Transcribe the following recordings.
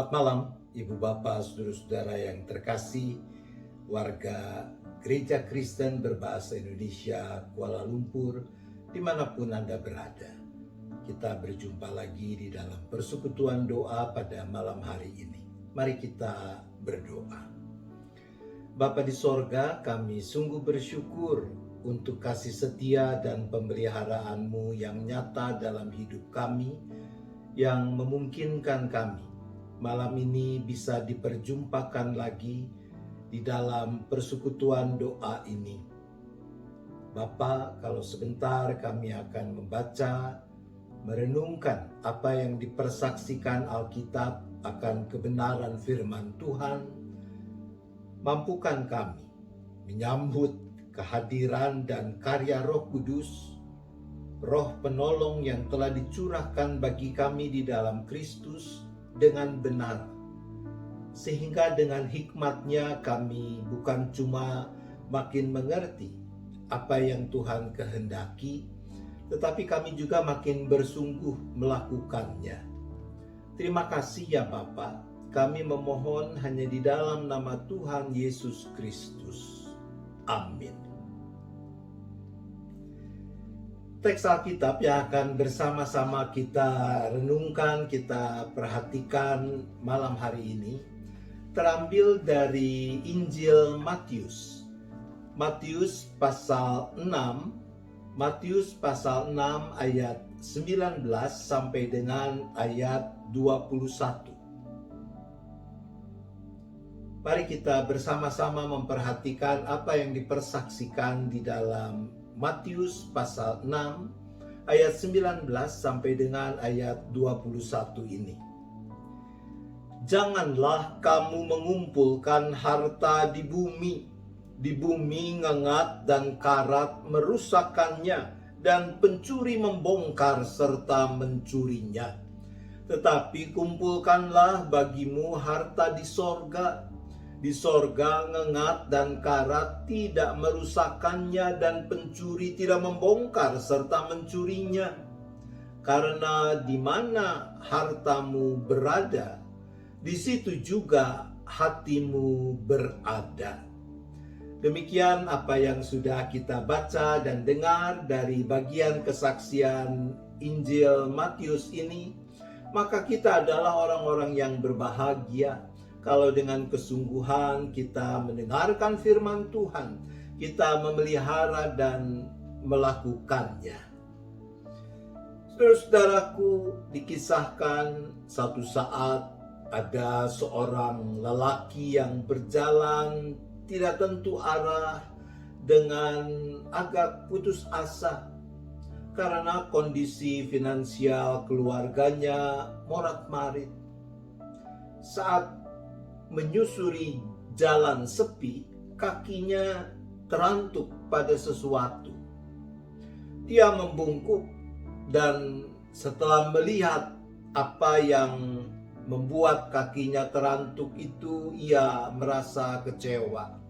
Selamat malam, Ibu Bapak, saudara-saudara yang terkasih, warga Gereja Kristen Berbahasa Indonesia Kuala Lumpur, dimanapun Anda berada. Kita berjumpa lagi di dalam persekutuan doa pada malam hari ini. Mari kita berdoa. Bapa di sorga, kami sungguh bersyukur untuk kasih setia dan pemeliharaan-Mu yang nyata dalam hidup kami, yang memungkinkan kami malam ini bisa diperjumpakan lagi di dalam persekutuan doa ini. Bapa, kalau sebentar kami akan membaca, merenungkan apa yang dipersaksikan Alkitab akan kebenaran firman Tuhan, mampukan kami menyambut kehadiran dan karya Roh Kudus, Roh penolong yang telah dicurahkan bagi kami di dalam Kristus dengan benar, sehingga dengan hikmat-Nya kami bukan cuma makin mengerti apa yang Tuhan kehendaki, tetapi kami juga makin bersungguh melakukannya. Terima kasih ya Bapa, kami memohon hanya di dalam nama Tuhan Yesus Kristus. Amin. Teks Alkitab yang akan bersama-sama kita renungkan, kita perhatikan malam hari ini, terambil dari Injil Matius. Matius pasal 6 ayat 19 sampai dengan ayat 21. Mari kita bersama-sama memperhatikan apa yang dipersaksikan di dalam Matius pasal 6 ayat 19 sampai dengan ayat 21 ini. Janganlah kamu mengumpulkan harta di bumi ngengat dan karat merusakkannya, dan pencuri membongkar serta mencurinya. Tetapi kumpulkanlah bagimu harta di sorga. Di sorga ngengat dan karat tidak merusakkannya, dan pencuri tidak membongkar serta mencurinya. Karena di mana hartamu berada, di situ juga hatimu berada. Demikian apa yang sudah kita baca dan dengar dari bagian kesaksian Injil Matius ini. Maka kita adalah orang-orang yang berbahagia kalau dengan kesungguhan kita mendengarkan firman Tuhan, kita memelihara dan melakukannya. Saudara-saudaraku, dikisahkan satu saat ada seorang lelaki yang berjalan tidak tentu arah dengan agak putus asa karena kondisi finansial keluarganya morat-marit. Saat menyusuri jalan sepi, kakinya terantuk pada sesuatu. Dia membungkuk, dan setelah melihat apa yang membuat kakinya terantuk itu, ia merasa kecewa.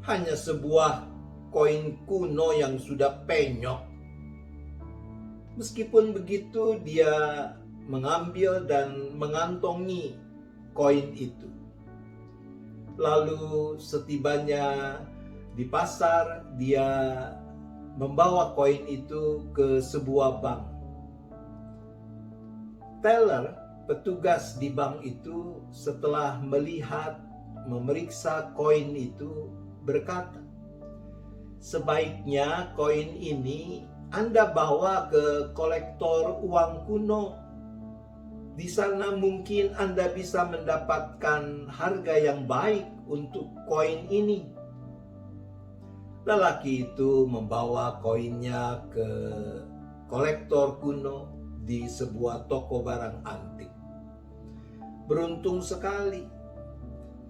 Hanya sebuah koin kuno yang sudah penyok. Meskipun begitu, dia mengambil dan mengantongi koin itu. Lalu setibanya di pasar, dia membawa koin itu ke sebuah bank. Teller, petugas di bank itu, setelah melihat, memeriksa koin itu, berkata, "Sebaiknya koin ini Anda bawa ke kolektor uang kuno. Di sana mungkin Anda bisa mendapatkan harga yang baik untuk koin ini." Lelaki itu membawa koinnya ke kolektor kuno di sebuah toko barang antik. Beruntung sekali,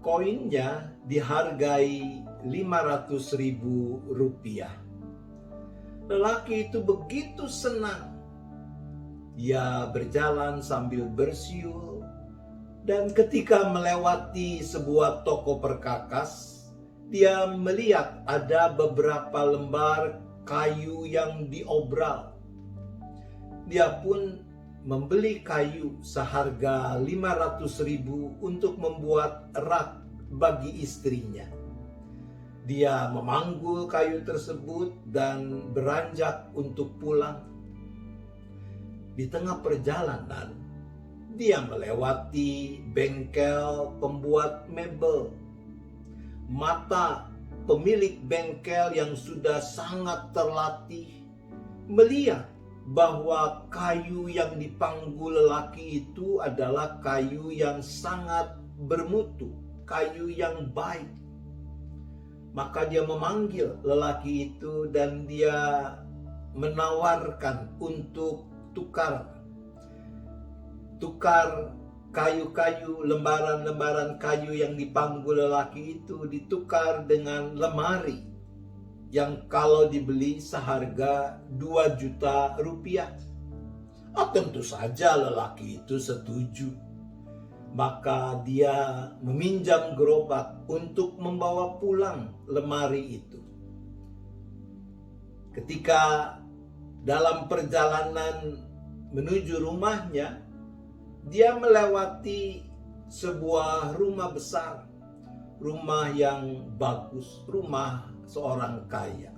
koinnya dihargai Rp500.000. Lelaki itu begitu senang. Dia berjalan sambil bersiul, dan ketika melewati sebuah toko perkakas, dia melihat ada beberapa lembar kayu yang diobral. Dia pun membeli kayu seharga 500.000 untuk membuat rak bagi istrinya. Dia memanggul kayu tersebut dan beranjak untuk pulang. Di tengah perjalanan, dia melewati bengkel pembuat mebel. Mata pemilik bengkel yang sudah sangat terlatih melihat bahwa kayu yang dipanggul lelaki itu adalah kayu yang sangat bermutu, kayu yang baik. Maka dia memanggil lelaki itu dan dia menawarkan untuk tukar kayu-kayu, lembaran-lembaran kayu yang dipanggul lelaki itu ditukar dengan lemari yang kalau dibeli seharga 2 juta rupiah. Tentu saja lelaki itu setuju. Maka dia meminjam gerobak untuk membawa pulang lemari itu. Ketika dalam perjalanan menuju rumahnya, dia melewati sebuah rumah besar, rumah yang bagus, rumah seorang kaya.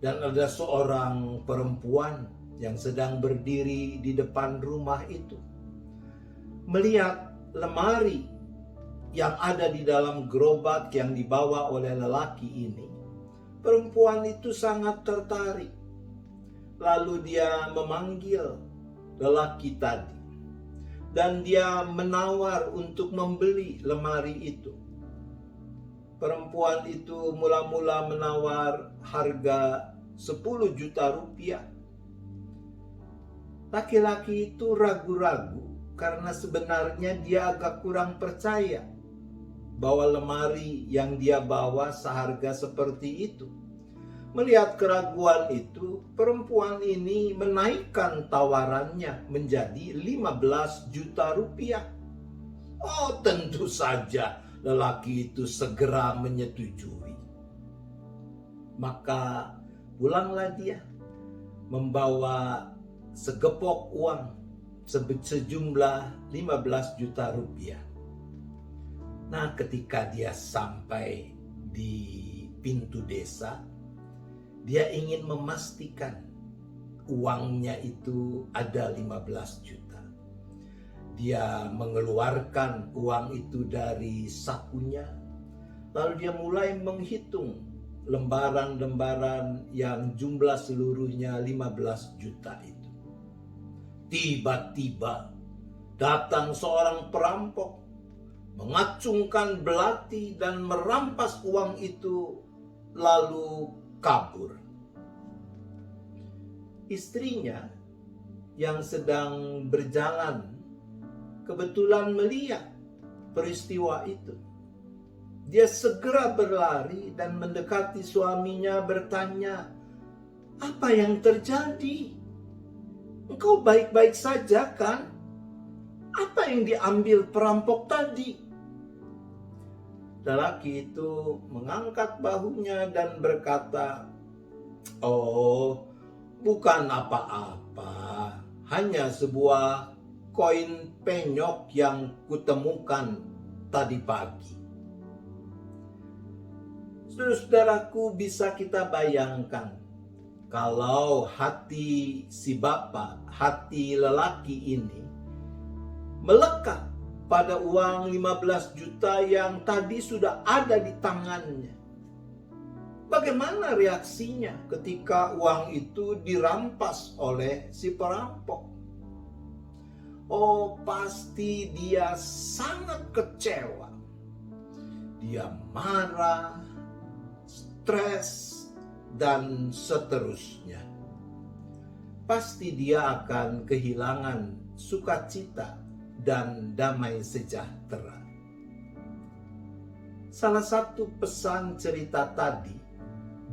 Dan ada seorang perempuan yang sedang berdiri di depan rumah itu. Melihat lemari yang ada di dalam gerobak yang dibawa oleh lelaki ini, perempuan itu sangat tertarik. Lalu dia memanggil lelaki tadi. Dan dia menawar untuk membeli lemari itu. Perempuan itu mula-mula menawar harga 10 juta rupiah. Laki-laki itu ragu-ragu karena sebenarnya dia agak kurang percaya bahwa lemari yang dia bawa seharga seperti itu. Melihat keraguan itu, perempuan ini menaikkan tawarannya menjadi 15 juta rupiah. Tentu saja lelaki itu segera menyetujui. Maka pulanglah dia membawa segepok uang sejumlah 15 juta rupiah. Nah, ketika dia sampai di pintu desa, dia ingin memastikan uangnya itu ada 15 juta. Dia mengeluarkan uang itu dari sakunya, lalu dia mulai menghitung lembaran-lembaran yang jumlah seluruhnya 15 juta itu. Tiba-tiba datang seorang perampok, mengacungkan belati dan merampas uang itu, lalu kabur. Istrinya yang sedang berjalan kebetulan melihat peristiwa itu. Dia segera berlari dan mendekati suaminya bertanya, "Apa yang terjadi? Engkau baik-baik saja kan? Apa yang diambil perampok tadi?" Lelaki itu mengangkat bahunya dan berkata, "Oh, bukan apa-apa, hanya sebuah koin penyok yang kutemukan tadi pagi." Saudaraku, bisa kita bayangkan kalau hati si bapak, hati lelaki ini melekat pada uang 15 juta yang tadi sudah ada di tangannya. Bagaimana reaksinya ketika uang itu dirampas oleh si perampok? Pasti dia sangat kecewa. Dia marah, stres, dan seterusnya. Pasti dia akan kehilangan sukacita dan damai sejahtera. Salah satu pesan cerita tadi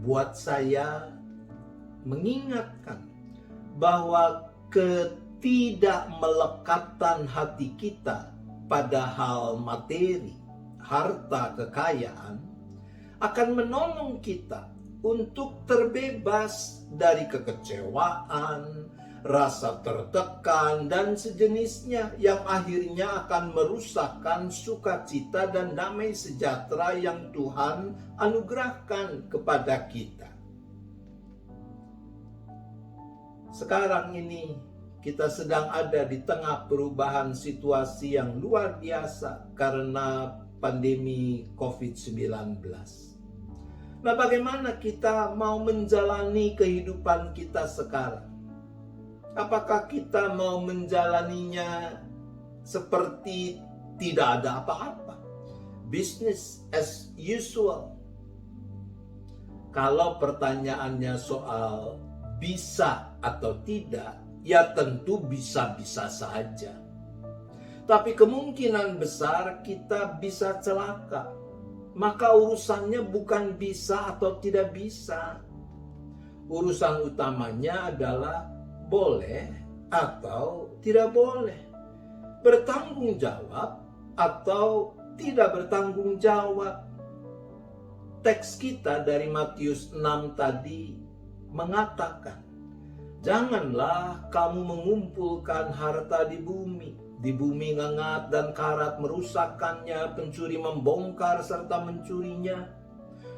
buat saya mengingatkan bahwa ketidakmelekatan hati kita pada hal materi, harta, kekayaan akan menolong kita untuk terbebas dari kekecewaan, rasa tertekan, dan sejenisnya yang akhirnya akan merusakkan sukacita dan damai sejahtera yang Tuhan anugerahkan kepada kita. Sekarang ini kita sedang ada di tengah perubahan situasi yang luar biasa karena pandemi COVID-19. Nah, bagaimana kita mau menjalani kehidupan kita sekarang? Apakah kita mau menjalaninya seperti tidak ada apa-apa? Business as usual. Kalau pertanyaannya soal bisa atau tidak, ya tentu bisa-bisa saja. Tapi kemungkinan besar kita bisa celaka. Maka urusannya bukan bisa atau tidak bisa. Urusan utamanya adalah boleh atau tidak boleh, bertanggung jawab atau tidak bertanggung jawab. Teks kita dari Matius 6 tadi mengatakan, janganlah kamu mengumpulkan harta di bumi ngengat dan karat merusakkannya, pencuri membongkar serta mencurinya.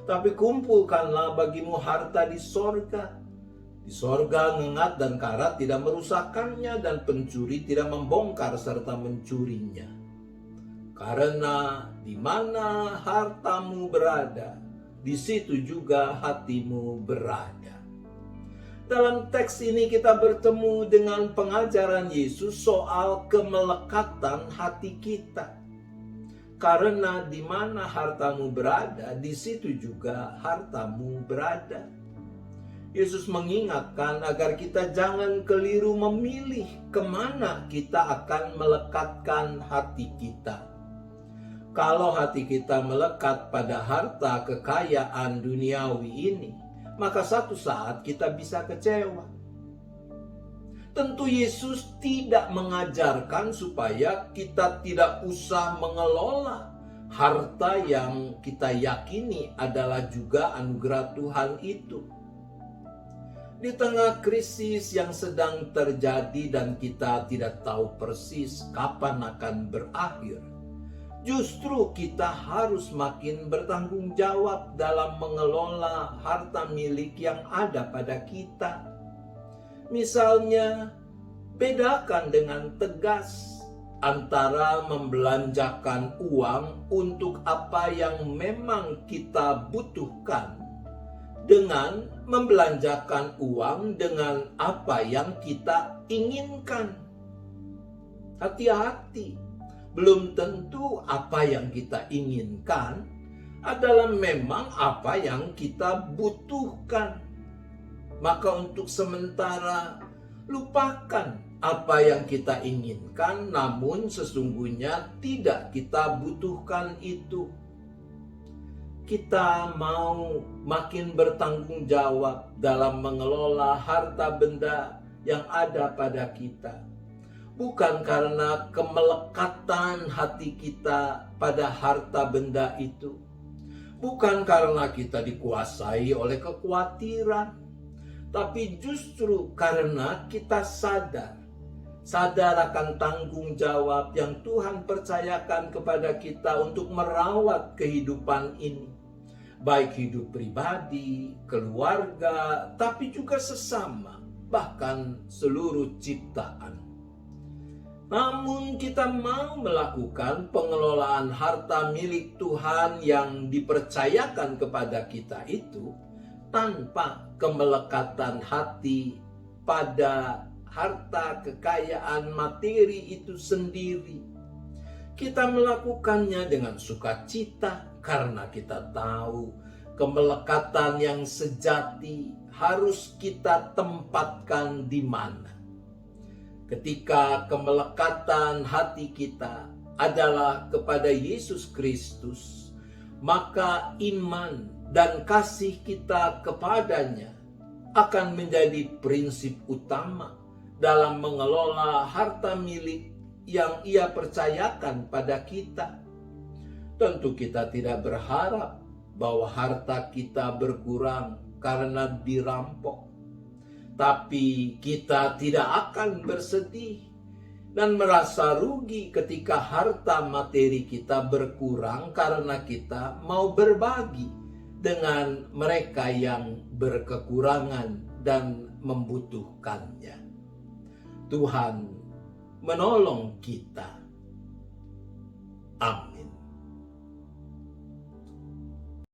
Tapi kumpulkanlah bagimu harta di sorga. Di sorga ngengat dan karat tidak merusakkannya, dan pencuri tidak membongkar serta mencurinya. Karena di mana hartamu berada, di situ juga hatimu berada. Dalam teks ini kita bertemu dengan pengajaran Yesus soal kemelekatan hati kita. Karena di mana hartamu berada, di situ juga hartamu berada. Yesus mengingatkan agar kita jangan keliru memilih kemana kita akan melekatkan hati kita. Kalau hati kita melekat pada harta kekayaan duniawi ini, maka satu saat kita bisa kecewa. Tentu Yesus tidak mengajarkan supaya kita tidak usah mengelola harta yang kita yakini adalah juga anugerah Tuhan itu. Di tengah krisis yang sedang terjadi dan kita tidak tahu persis kapan akan berakhir, justru kita harus makin bertanggung jawab dalam mengelola harta milik yang ada pada kita. Misalnya, bedakan dengan tegas antara membelanjakan uang untuk apa yang memang kita butuhkan dengan membelanjakan uang dengan apa yang kita inginkan. Hati-hati, belum tentu apa yang kita inginkan adalah memang apa yang kita butuhkan. Maka untuk sementara lupakan apa yang kita inginkan, namun sesungguhnya tidak kita butuhkan itu. Kita mau makin bertanggung jawab dalam mengelola harta benda yang ada pada kita. Bukan karena kemelekatan hati kita pada harta benda itu. Bukan karena kita dikuasai oleh kekhawatiran. Tapi justru karena kita sadar akan tanggung jawab yang Tuhan percayakan kepada kita untuk merawat kehidupan ini. Baik hidup pribadi, keluarga, tapi juga sesama, bahkan seluruh ciptaan. Namun kita mau melakukan pengelolaan harta milik Tuhan yang dipercayakan kepada kita itu tanpa kemelekatan hati pada harta kekayaan materi itu sendiri. Kita melakukannya dengan sukacita karena kita tahu kemelekatan yang sejati harus kita tempatkan di mana. Ketika kemelekatan hati kita adalah kepada Yesus Kristus, maka iman dan kasih kita kepadanya akan menjadi prinsip utama dalam mengelola harta milik yang Ia percayakan pada kita. Tentu kita tidak berharap bahwa harta kita berkurang karena dirampok. Tapi kita tidak akan bersedih dan merasa rugi ketika harta materi kita berkurang karena kita mau berbagi dengan mereka yang berkekurangan dan membutuhkannya. Tuhan menolong kita. Amin.